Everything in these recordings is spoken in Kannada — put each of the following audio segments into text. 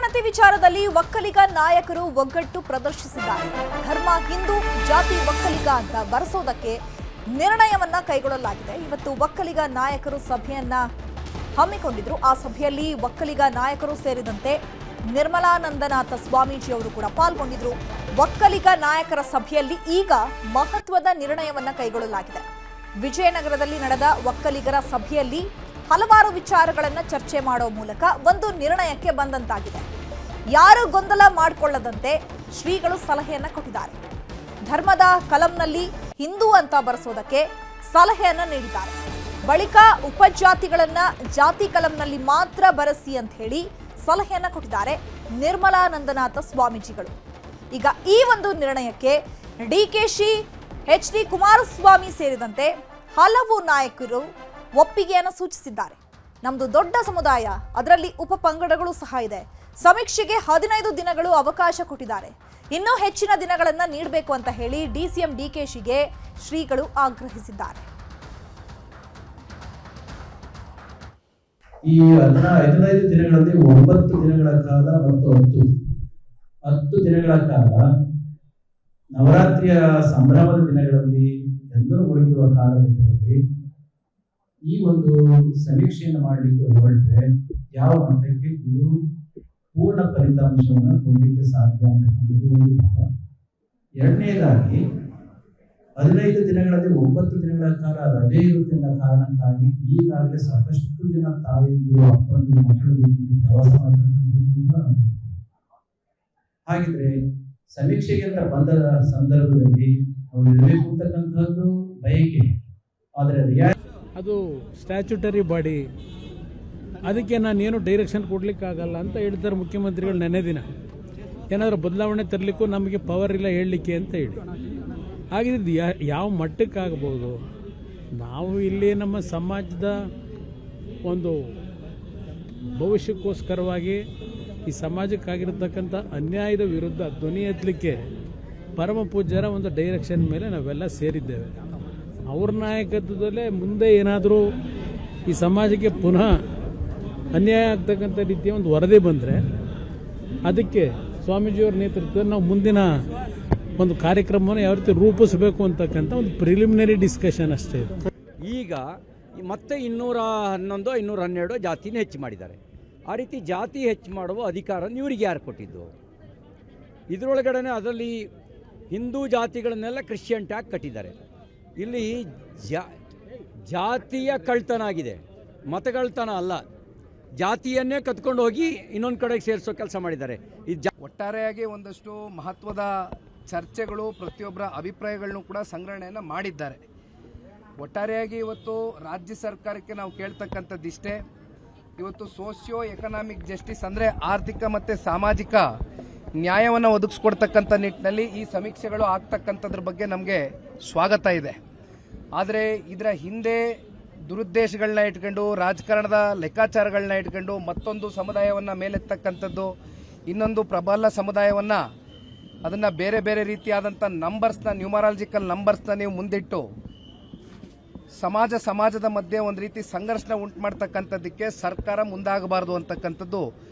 ಗಣತಿ ವಿಚಾರದಲ್ಲಿ ಒಕ್ಕಲಿಗ ನಾಯಕರು ಒಗ್ಗಟ್ಟು ಪ್ರದರ್ಶಿಸಿದ್ದಾರೆ. ಧರ್ಮ ಹಿಂದೂ, ಜಾತಿ ಒಕ್ಕಲಿಗ ಅಂತ ಬರೆಸೋದಕ್ಕೆ ನಿರ್ಣಯವನ್ನ ಕೈಗೊಳ್ಳಲಾಗಿದೆ. ಇವತ್ತು ಒಕ್ಕಲಿಗ ನಾಯಕರು ಸಭೆಯನ್ನ ಹಮ್ಮಿಕೊಂಡಿದ್ರು. ಆ ಸಭೆಯಲ್ಲಿ ಒಕ್ಕಲಿಗ ನಾಯಕರು ಸೇರಿದಂತೆ ನಿರ್ಮಲಾನಂದನಾಥ ಸ್ವಾಮೀಜಿ ಅವರು ಕೂಡ ಪಾಲ್ಗೊಂಡಿದ್ರು. ಒಕ್ಕಲಿಗ ನಾಯಕರ ಸಭೆಯಲ್ಲಿ ಈಗ ಮಹತ್ವದ ನಿರ್ಣಯವನ್ನ ಕೈಗೊಳ್ಳಲಾಗಿದೆ. ವಿಜಯನಗರದಲ್ಲಿ ನಡೆದ ಒಕ್ಕಲಿಗರ ಸಭೆಯಲ್ಲಿ ಹಲವಾರು ವಿಚಾರಗಳನ್ನು ಚರ್ಚೆ ಮಾಡೋ ಮೂಲಕ ಒಂದು ನಿರ್ಣಯಕ್ಕೆ ಬಂದಂತಾಗಿದೆ. ಯಾರು ಗೊಂದಲ ಮಾಡಿಕೊಳ್ಳದಂತೆ ಶ್ರೀಗಳು ಸಲಹೆಯನ್ನ ಕೊಟ್ಟಿದ್ದಾರೆ. ಧರ್ಮದ ಕಲಂನಲ್ಲಿ ಹಿಂದೂ ಅಂತ ಬರೆಸೋದಕ್ಕೆ ಸಲಹೆಯನ್ನ ನೀಡಿದ್ದಾರೆ. ಬಳಿಕ ಉಪಜಾತಿಗಳನ್ನ ಜಾತಿ ಕಲಂನಲ್ಲಿ ಮಾತ್ರ ಬರೆಸಿ ಅಂತ ಹೇಳಿ ಸಲಹೆಯನ್ನ ಕೊಟ್ಟಿದ್ದಾರೆ ನಿರ್ಮಲಾನಂದನಾಥ ಸ್ವಾಮೀಜಿಗಳು. ಈಗ ಈ ಒಂದು ನಿರ್ಣಯಕ್ಕೆ ಡಿಕೆಶಿ, ಎಚ್.ಡಿ. ಕುಮಾರಸ್ವಾಮಿ ಸೇರಿದಂತೆ ಹಲವು ನಾಯಕರು ಒಪ್ಪಿಗೆಯನ್ನು ಸೂಚಿಸಿದ್ದಾರೆ. ನಮ್ದು ದೊಡ್ಡ ಸಮುದಾಯ, ಅದರಲ್ಲಿ ಉಪ ಪಂಗಡಗಳು ಸಹ ಇದೆ. ಸಮೀಕ್ಷೆಗೆ 15 ದಿನಗಳು ಅವಕಾಶ ಕೊಟ್ಟಿದ್ದಾರೆ. ಇನ್ನೂ ಹೆಚ್ಚಿನ ದಿನಗಳನ್ನು ನೀಡಬೇಕು ಅಂತ ಹೇಳಿ ಡಿಸಿಎಂ ಡಿಕೆಶಿಗೆ ಶ್ರೀಗಳು ಆಗ್ರಹಿಸಿದ್ದಾರೆ. ಈ 15 ದಿನಗಳಲ್ಲಿ 9 ದಿನಗಳ ಕಾಲ ಮತ್ತು 10 ದಿನಗಳ ಕಾಲ ನವರಾತ್ರಿಯ ಸಂಭ್ರಮದ ದಿನಗಳಲ್ಲಿ ಎಲ್ಲರೂ ಉಳಿದಿರುವ ಕಾಲಘಟ್ಟದಲ್ಲಿ ಈ ಒಂದು ಸಮೀಕ್ಷೆಯನ್ನು ಮಾಡಲಿಕ್ಕೆ ಹೊರಟ್ರೆ ಯಾವ ಮಟ್ಟಕ್ಕೆ ಇದು ಪೂರ್ಣ ಫಲಿತಾಂಶವನ್ನು ಕೊಡಲಿಕ್ಕೆ ಸಾಧ್ಯ ಅಂತಕ್ಕಂಥದ್ದು ಒಂದು ಭಾವ. ಎರಡನೇದಾಗಿ 15 ದಿನಗಳಲ್ಲಿ 9 ದಿನಗಳ ಕಾಲ ರಜೆ ಇರುತ್ತಿದ್ದ ಕಾರಣಕ್ಕಾಗಿ ಈಗಾಗಲೇ ಸಾಕಷ್ಟು ಜನ ತಾಯಿಯರು, ಅಪ್ಪಂದಿರು, ಮಕ್ಕಳು ಪ್ರವಾಸ ಮಾಡತಕ್ಕಂಥದ್ದು. ಹಾಗಿದ್ರೆ ಸಮೀಕ್ಷೆಗೆ ಅಂತ ಬಂದ ಸಂದರ್ಭದಲ್ಲಿ ಅವರು ಇರಬೇಕು ಅಂತಕ್ಕಂಥದ್ದು ಬಯಕೆ, ಆದರೆ ಅದು ಸ್ಟ್ಯಾಚ್ಯುಟರಿ ಬಾಡಿ, ಅದಕ್ಕೆ ನಾನೇನು ಡೈರೆಕ್ಷನ್ ಕೊಡ್ಲಿಕ್ಕಾಗಲ್ಲ ಅಂತ ಹೇಳ್ತಾರೆ ಮುಖ್ಯಮಂತ್ರಿಗಳು. ನೆನೆ ದಿನ ಏನಾದರೂ ಬದಲಾವಣೆ ತರಲಿಕ್ಕೂ ನಮಗೆ ಪವರ್ ಇಲ್ಲ ಹೇಳಲಿಕ್ಕೆ ಅಂತ ಹೇಳಿ. ಹಾಗಿದ್ದು ಯಾವ ಮಟ್ಟಕ್ಕಾಗಬಹುದು? ನಾವು ಇಲ್ಲಿ ನಮ್ಮ ಸಮಾಜದ ಒಂದು ಭವಿಷ್ಯಕ್ಕೋಸ್ಕರವಾಗಿ ಈ ಸಮಾಜಕ್ಕಾಗಿರತಕ್ಕಂಥ ಅನ್ಯಾಯದ ವಿರುದ್ಧ ಧ್ವನಿ ಎತ್ತಲಿಕ್ಕೆ ಪರಮ ಪೂಜ್ಯರ ಒಂದು ಡೈರೆಕ್ಷನ್ ಮೇಲೆ ನಾವೆಲ್ಲ ಸೇರಿದ್ದೇವೆ. ಅವ್ರ ನಾಯಕತ್ವದಲ್ಲೇ ಮುಂದೆ ಏನಾದರೂ ಈ ಸಮಾಜಕ್ಕೆ ಪುನಃ ಅನ್ಯಾಯ ಆಗ್ತಕ್ಕಂಥ ರೀತಿಯ ಒಂದು ವರದಿ ಬಂದರೆ ಅದಕ್ಕೆ ಸ್ವಾಮೀಜಿಯವರ ನೇತೃತ್ವದಲ್ಲಿ ನಾವು ಮುಂದಿನ ಒಂದು ಕಾರ್ಯಕ್ರಮವನ್ನು ಯಾವ ರೀತಿ ರೂಪಿಸಬೇಕು ಅಂತಕ್ಕಂಥ ಒಂದು ಪ್ರಿಲಿಮಿನರಿ ಡಿಸ್ಕಷನ್ ಅಷ್ಟೇ. ಈಗ ಮತ್ತೆ 211, 212 ಜಾತಿನ ಹೆಚ್ಚು ಮಾಡಿದ್ದಾರೆ. ಆ ರೀತಿ ಜಾತಿ ಹೆಚ್ಚು ಮಾಡುವ ಅಧಿಕಾರ ಇವರಿಗೆ ಯಾರು ಕೊಟ್ಟಿದ್ದು? ಇದರೊಳಗಡೆ ಅದರಲ್ಲಿ ಹಿಂದೂ ಜಾತಿಗಳನ್ನೆಲ್ಲ ಕ್ರಿಶ್ಚಿಯನ್ ಟ್ಯಾಗ್ ಕಟ್ಟಿದ್ದಾರೆ. ಇಲ್ಲಿ ಜಾತಿಯ ಕಳ್ತನ ಆಗಿದೆ, ಮತಗಳ್ತನ ಅಲ್ಲ. ಜಾತಿಯನ್ನೇ ಕತ್ಕೊಂಡು ಹೋಗಿ ಇನ್ನೊಂದು ಕಡೆಗೆ ಸೇರಿಸೋ ಕೆಲಸ ಮಾಡಿದ್ದಾರೆ. ಒಟ್ಟಾರೆಯಾಗಿ ಒಂದಷ್ಟು ಮಹತ್ವದ ಚರ್ಚೆಗಳು, ಪ್ರತಿಯೊಬ್ಬರ ಅಭಿಪ್ರಾಯಗಳನ್ನು ಕೂಡ ಸಂಗ್ರಹಣೆಯನ್ನು ಮಾಡಿದ್ದಾರೆ. ಒಟ್ಟಾರೆಯಾಗಿ ಇವತ್ತು ರಾಜ್ಯ ಸರ್ಕಾರಕ್ಕೆ ನಾವು ಕೇಳ್ತಕ್ಕಂಥದ್ದಿಷ್ಟೇ. ಇವತ್ತು ಸೋಷಿಯೋ ಎಕನಾಮಿಕ್ ಜಸ್ಟಿಸ್ ಅಂದರೆ ಆರ್ಥಿಕ ಮತ್ತು ಸಾಮಾಜಿಕ ನ್ಯಾಯವನ್ನು ಒದಗಿಸ್ಕೊಡ್ತಕ್ಕಂಥ ನಿಟ್ಟಿನಲ್ಲಿ ಈ ಸಮೀಕ್ಷೆಗಳು ಆಗ್ತಕ್ಕಂಥದ್ರ ಬಗ್ಗೆ ನಮಗೆ ಸ್ವಾಗತ ಇದೆ. ಆದರೆ ಇದರ ಹಿಂದೆ ದುರುದ್ದೇಶಗಳನ್ನ ಇಟ್ಕೊಂಡು, ರಾಜಕಾರಣದ ಲೆಕ್ಕಾಚಾರಗಳನ್ನ ಇಟ್ಕೊಂಡು ಮತ್ತೊಂದು ಸಮುದಾಯವನ್ನು ಮೇಲೆತ್ತಕ್ಕಂಥದ್ದು, ಇನ್ನೊಂದು ಪ್ರಬಲ ಸಮುದಾಯವನ್ನು ಅದನ್ನು ಬೇರೆ ಬೇರೆ ರೀತಿಯಾದಂಥ ನಂಬರ್ಸ್ನ, ನ್ಯೂಮರಾಲಜಿಕಲ್ ನಂಬರ್ಸ್ನ ನೀವು ಮುಂದಿಟ್ಟು ಸಮಾಜದ ಮಧ್ಯೆ ಒಂದು ರೀತಿ ಸಂಘರ್ಷಣ ಉಂಟು ಮಾಡ್ತಕ್ಕಂಥದ್ದಕ್ಕೆ ಸರ್ಕಾರ ಮುಂದಾಗಬಾರದು ಅಂತಕ್ಕಂಥದ್ದು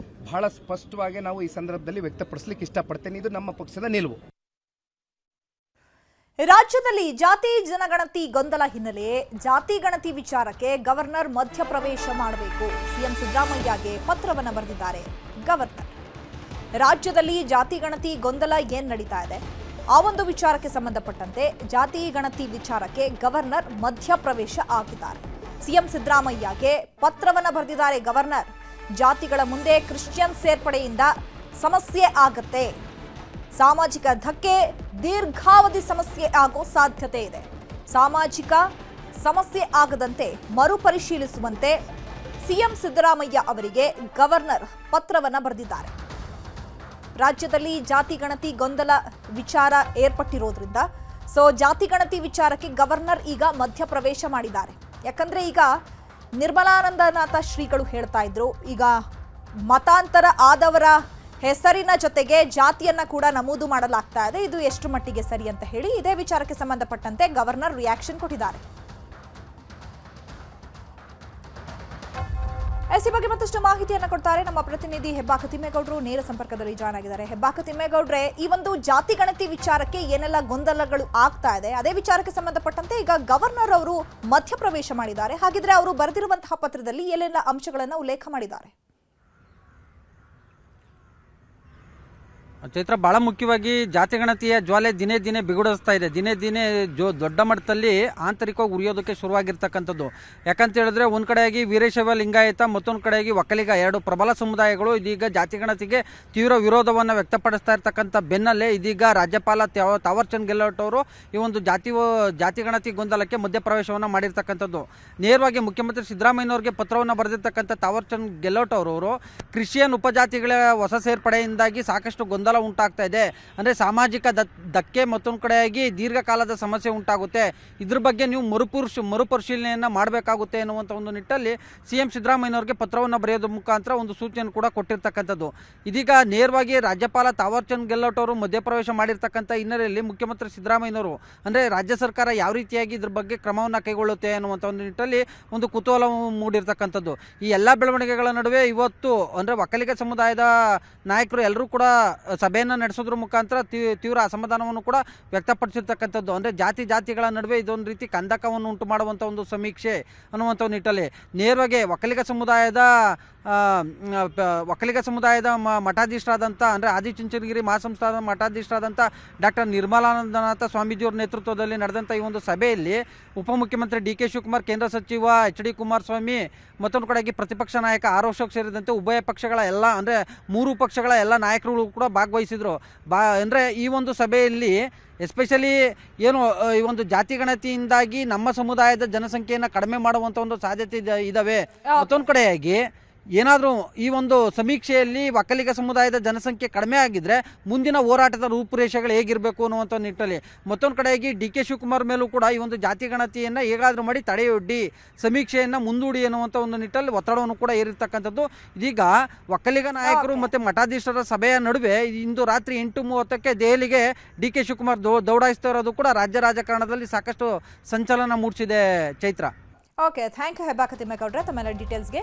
ಬಹಳ ಸ್ಪಷ್ಟವಾಗಿ ನಾವು ಈ ಸಂದರ್ಭದಲ್ಲಿ ವ್ಯಕ್ತಪಡಿಸಲಿಕ್ಕೆ ಇಷ್ಟಪಡ್ತೇನೆ. ಇದು ನಮ್ಮ ಪಕ್ಷದ ನಿಲುವು. ರಾಜ್ಯದಲ್ಲಿ ಜಾತಿ ಜನಗಣತಿ ಗೊಂದಲ ಹಿನ್ನೆಲೆ ಜಾತಿ ಗಣತಿ ವಿಚಾರಕ್ಕೆ ಗವರ್ನರ್ ಮಧ್ಯಪ್ರವೇಶ ಮಾಡಬೇಕು. ಸಿಎಂ ಸಿದ್ದರಾಮಯ್ಯಗೆ ಪತ್ರವನ್ನು ಬರೆದಿದ್ದಾರೆ ಗವರ್ನರ್. ರಾಜ್ಯದಲ್ಲಿ ಜಾತಿ ಗಣತಿ ಗೊಂದಲ ಏನ್ ನಡೀತಾ ಇದೆ, ಆ ಒಂದು ವಿಚಾರಕ್ಕೆ ಸಂಬಂಧಪಟ್ಟಂತೆ ಜಾತಿ ಗಣತಿ ವಿಚಾರಕ್ಕೆ ಗವರ್ನರ್ ಮಧ್ಯಪ್ರವೇಶ ಆಗಿದ್ದಾರೆ. ಸಿಎಂ ಸಿದ್ದರಾಮಯ್ಯಗೆ ಪತ್ರವನ್ನು ಬರೆದಿದ್ದಾರೆ ಗವರ್ನರ್. ಜಾತಿಗಳ ಮುಂದೆ ಕ್ರಿಶ್ಚಿಯನ್ ಸೇರ್ಪಡೆಯಿಂದ ಸಮಸ್ಯೆ ಆಗತ್ತೆ, ಸಾಮಾಜಿಕ ಧಕ್ಕೆ, ದೀರ್ಘಾವಧಿ ಸಮಸ್ಯೆ ಆಗೋ ಸಾಧ್ಯತೆ ಇದೆ. ಸಾಮಾಜಿಕ ಸಮಸ್ಯೆ ಆಗದಂತೆ ಮರುಪರಿಶೀಲಿಸುವಂತೆ ಸಿಎಂ ಸಿದ್ದರಾಮಯ್ಯ ಅವರಿಗೆ ಗವರ್ನರ್ ಪತ್ರವನ್ನು ಬರೆದಿದ್ದಾರೆ. ರಾಜ್ಯದಲ್ಲಿ ಜಾತಿ ಗಣತಿ ಗೊಂದಲ ವಿಚಾರ ಏರ್ಪಟ್ಟಿರೋದ್ರಿಂದ ಜಾತಿ ಗಣತಿ ವಿಚಾರಕ್ಕೆ ಗವರ್ನರ್ ಈಗ ಮಧ್ಯಪ್ರವೇಶ ಮಾಡಿದ್ದಾರೆ. ಯಾಕಂದ್ರೆ ಈಗ ನಿರ್ಮಲಾನಂದನಾಥ ಶ್ರೀಗಳು ಹೇಳ್ತಾ ಇದ್ರು, ಈಗ ಮತಾಂತರ ಆದವರ ಹೆಸರಿನ ಜೊತೆಗೆ ಜಾತಿಯನ್ನ ಕೂಡ ನಮೂದು ಮಾಡಲಾಗ್ತಾ ಇದೆ, ಇದು ಎಷ್ಟು ಮಟ್ಟಿಗೆ ಸರಿ ಅಂತ ಹೇಳಿ ಇದೇ ವಿಚಾರಕ್ಕೆ ಸಂಬಂಧಪಟ್ಟಂತೆ ಗವರ್ನರ್ ರಿಯಾಕ್ಷನ್ ಕೊಟ್ಟಿದ್ದಾರೆ. ಈ ಬಗ್ಗೆ ಮತ್ತಷ್ಟು ಮಾಹಿತಿಯನ್ನು ಕೊಡ್ತಾರೆ ನಮ್ಮ ಪ್ರತಿನಿಧಿ ಹೆಬ್ಬಾಕ ತಿಮ್ಮೇಗೌಡರು ನೇರ ಸಂಪರ್ಕದಲ್ಲಿ ಜಾಯ್ನ್ ಆಗಿದ್ದಾರೆ. ಹೆಬ್ಬಾಕ ತಿಮ್ಮೇಗೌಡ್ರೆ, ಈ ಒಂದು ಜಾತಿ ಗಣತಿ ವಿಚಾರಕ್ಕೆ ಏನೆಲ್ಲ ಗೊಂದಲಗಳು ಆಗ್ತಾ ಇದೆ, ಅದೇ ವಿಚಾರಕ್ಕೆ ಸಂಬಂಧಪಟ್ಟಂತೆ ಈಗ ಗವರ್ನರ್ ಅವರು ಮಧ್ಯಪ್ರವೇಶ ಮಾಡಿದ್ದಾರೆ. ಹಾಗಿದ್ರೆ ಅವರು ಬರೆದಿರುವಂತಹ ಪತ್ರದಲ್ಲಿ ಏನೆಲ್ಲ ಅಂಶಗಳನ್ನು ಉಲ್ಲೇಖ ಮಾಡಿದ್ದಾರೆ? ಚೈತ್ರ, ಭಾಳ ಮುಖ್ಯವಾಗಿ ಜಾತಿ ಗಣತಿಯ ಜ್ವಾಲೆ ದಿನೇ ದಿನೇ ಬಿಗುಡಿಸ್ತಾ ಇದೆ. ದಿನೇ ದಿನೇ ದೊಡ್ಡ ಮಟ್ಟದಲ್ಲಿ ಆಂತರಿಕವಾಗಿ ಉರಿಯೋದಕ್ಕೆ ಶುರುವಾಗಿರ್ತಕ್ಕಂಥದ್ದು. ಯಾಕಂತ ಹೇಳಿದ್ರೆ ಒಂದು ಕಡೆಯಾಗಿ ವೀರಶೈವ ಲಿಂಗಾಯತ, ಮತ್ತೊಂದು ಕಡೆಯಾಗಿ ಒಕ್ಕಲಿಗ, ಎರಡು ಪ್ರಬಲ ಸಮುದಾಯಗಳು ಇದೀಗ ಜಾತಿ ಗಣತಿಗೆ ತೀವ್ರ ವಿರೋಧವನ್ನು ವ್ಯಕ್ತಪಡಿಸ್ತಾ ಇರ್ತಕ್ಕಂಥ ಬೆನ್ನಲ್ಲೇ ಇದೀಗ ರಾಜ್ಯಪಾಲ ತಾವರ್ಚಂದ್ ಗೆಹ್ಲೋಟ್ ಅವರು ಈ ಒಂದು ಜಾತಿ ಗಣತಿ ಗೊಂದಲಕ್ಕೆ ಮಧ್ಯಪ್ರವೇಶವನ್ನು ಮಾಡಿರ್ತಕ್ಕಂಥದ್ದು. ನೇರವಾಗಿ ಮುಖ್ಯಮಂತ್ರಿ ಸಿದ್ದರಾಮಯ್ಯನವರಿಗೆ ಪತ್ರವನ್ನು ಬರೆದಿರ್ತಕ್ಕಂಥ ತಾವರ್ಚಂದ್ ಗೆಹ್ಲೋಟ್ ಅವರು ಕ್ರಿಶ್ಚಿಯನ್ ಉಪಜಾತಿಗಳ ಹೊಸ ಸೇರ್ಪಡೆಯಿಂದಾಗಿ ಸಾಕಷ್ಟು ಗೊಂದಲ ಉಂಟಾಗ್ತಾ ಇದೆ, ಅಂದರೆ ಸಾಮಾಜಿಕ ಧಕ್ಕೆ, ಮತ್ತೊಂದು ಕಡೆಯಾಗಿ ದೀರ್ಘಕಾಲದ ಸಮಸ್ಯೆ ಉಂಟಾಗುತ್ತೆ, ಇದ್ರ ಬಗ್ಗೆ ನೀವು ಮರುಪರಿಶೀಲನೆಯನ್ನು ಮಾಡಬೇಕಾಗುತ್ತೆ ಎನ್ನುವಂಥ ಒಂದು ನಿಟ್ಟಲ್ಲಿ CM ಸಿದ್ದರಾಮಯ್ಯನವರಿಗೆ ಪತ್ರವನ್ನು ಬರೆಯೋದ್ರ ಮುಖಾಂತರ ಒಂದು ಸೂಚನೆ ಕೂಡ ಕೊಟ್ಟಿರ್ತಕ್ಕಂಥದ್ದು. ಇದೀಗ ನೇರವಾಗಿ ರಾಜ್ಯಪಾಲ ತಾವರ್ಚಂದ್ ಗೆಹ್ಲೋಟ್ ಅವರು ಮಧ್ಯಪ್ರವೇಶ ಮಾಡಿರ್ತಕ್ಕಂಥ ಹಿನ್ನೆಲೆಯಲ್ಲಿ ಮುಖ್ಯಮಂತ್ರಿ ಸಿದ್ದರಾಮಯ್ಯನವರು ಅಂದರೆ ರಾಜ್ಯ ಸರ್ಕಾರ ಯಾವ ರೀತಿಯಾಗಿ ಇದ್ರ ಬಗ್ಗೆ ಕ್ರಮವನ್ನು ಕೈಗೊಳ್ಳುತ್ತೆ ಅನ್ನುವಂಥ ಒಂದು ನಿಟ್ಟಲ್ಲಿ ಒಂದು ಕುತೂಹಲ ಮೂಡಿರ್ತಕ್ಕಂಥದ್ದು. ಈ ಎಲ್ಲ ಬೆಳವಣಿಗೆಗಳ ನಡುವೆ ಇವತ್ತು ಅಂದರೆ ಒಕ್ಕಲಿಗ ಸಮುದಾಯದ ನಾಯಕರು ಎಲ್ಲರೂ ಕೂಡ ಸಭೆಯನ್ನು ನಡೆಸೋದ್ರ ಮುಖಾಂತರ ತೀವ್ರ ಅಸಮಾಧಾನವನ್ನು ಕೂಡ ವ್ಯಕ್ತಪಡಿಸಿರ್ತಕ್ಕಂಥದ್ದು. ಅಂದರೆ ಜಾತಿಗಳ ನಡುವೆ ಇದೊಂದು ರೀತಿ ಕಂದಕವನ್ನು ಉಂಟು ಮಾಡುವಂಥ ಒಂದು ಸಮೀಕ್ಷೆ ಅನ್ನುವಂಥ ನಿಟ್ಟಲ್ಲಿ ನೇರವಾಗಿ ಒಕ್ಕಲಿಗ ಸಮುದಾಯದ ಮಠಾಧೀಶರಾದಂಥ ಅಂದರೆ ಆದಿಚುಂಚನಗಿರಿ ಮಹಾಸಂಸ್ಥಾನದ ಮಠಾಧೀಶರಾದಂಥ ಡಾಕ್ಟರ್ ನಿರ್ಮಲಾನಂದನಾಥ ಸ್ವಾಮೀಜಿಯವರ ನೇತೃತ್ವದಲ್ಲಿ ನಡೆದಂಥ ಈ ಒಂದು ಸಭೆಯಲ್ಲಿ ಉಪಮುಖ್ಯಮಂತ್ರಿ DK ಶಿವಕುಮಾರ್, ಕೇಂದ್ರ ಸಚಿವ HD ಕುಮಾರಸ್ವಾಮಿ, ಮತ್ತೊಂದು ಕಡೆಗೆ ಪ್ರತಿಪಕ್ಷ ನಾಯಕ ಆರ್ ಅಶೋಕ್ ಸೇರಿದಂತೆ ಉಭಯ ಪಕ್ಷಗಳ ಎಲ್ಲ ಅಂದರೆ 3 ಪಕ್ಷಗಳ ಎಲ್ಲ ನಾಯಕರುಗಳು ಕೂಡ ಭಾಗವಹಿಸಿದರು. ಅಂದರೆ ಈ ಒಂದು ಸಭೆಯಲ್ಲಿ ಎಸ್ಪೆಷಲಿ ಏನು ಈ ಒಂದು ಜಾತಿ ಗಣತಿಯಿಂದಾಗಿ ನಮ್ಮ ಸಮುದಾಯದ ಜನಸಂಖ್ಯೆಯನ್ನು ಕಡಿಮೆ ಮಾಡುವಂಥ ಒಂದು ಸಾಧ್ಯತೆ ಇದ್ದಾವೆ. ಮತ್ತೊಂದು ಕಡೆಯಾಗಿ ಏನಾದರೂ ಈ ಒಂದು ಸಮೀಕ್ಷೆಯಲ್ಲಿ ಒಕ್ಕಲಿಗ ಸಮುದಾಯದ ಜನಸಂಖ್ಯೆ ಕಡಿಮೆ ಆಗಿದ್ರೆ ಮುಂದಿನ ಹೋರಾಟದ ರೂಪುರೇಷೆಗಳು ಹೇಗಿರಬೇಕು ಅನ್ನುವಂಥ ನಿಟ್ಟಲ್ಲಿ ಮತ್ತೊಂದು ಕಡೆಯಾಗಿ DK ಶಿವಕುಮಾರ್ ಮೇಲೂ ಕೂಡ ಈ ಒಂದು ಜಾತಿ ಗಣತಿಯನ್ನು ಹೇಗಾದರೂ ಮಾಡಿ ತಡೆಯೊಡ್ಡಿ ಸಮೀಕ್ಷೆಯನ್ನು ಮುಂದೂಡಿ ಅನ್ನುವಂಥ ಒಂದು ನಿಟ್ಟಲ್ಲಿ ಒತ್ತಡವನ್ನು ಕೂಡ ಏರಿರ್ತಕ್ಕಂಥದ್ದು. ಇದೀಗ ಒಕ್ಕಲಿಗ ನಾಯಕರು ಮತ್ತು ಮಠಾಧೀಶರ ಸಭೆಯ ನಡುವೆ ಇಂದು ರಾತ್ರಿ 8:30ಕ್ಕೆ ದೆಹಲಿಗೆ DK ಶಿವಕುಮಾರ್ ದೌಡಾಯಿಸ್ತಾ ಇರೋದು ಕೂಡ ರಾಜ್ಯ ರಾಜಕಾರಣದಲ್ಲಿ ಸಾಕಷ್ಟು ಸಂಚಲನ ಮೂಡಿಸಿದೆ. Chaitra. Okay, thank you Hebbaka ತಿಮ್ಮೇಗೌಡ್ರೆ ತಮ್ಮೆಲ್ಲ ಡೀಟೇಲ್ಸ್ಗೆ.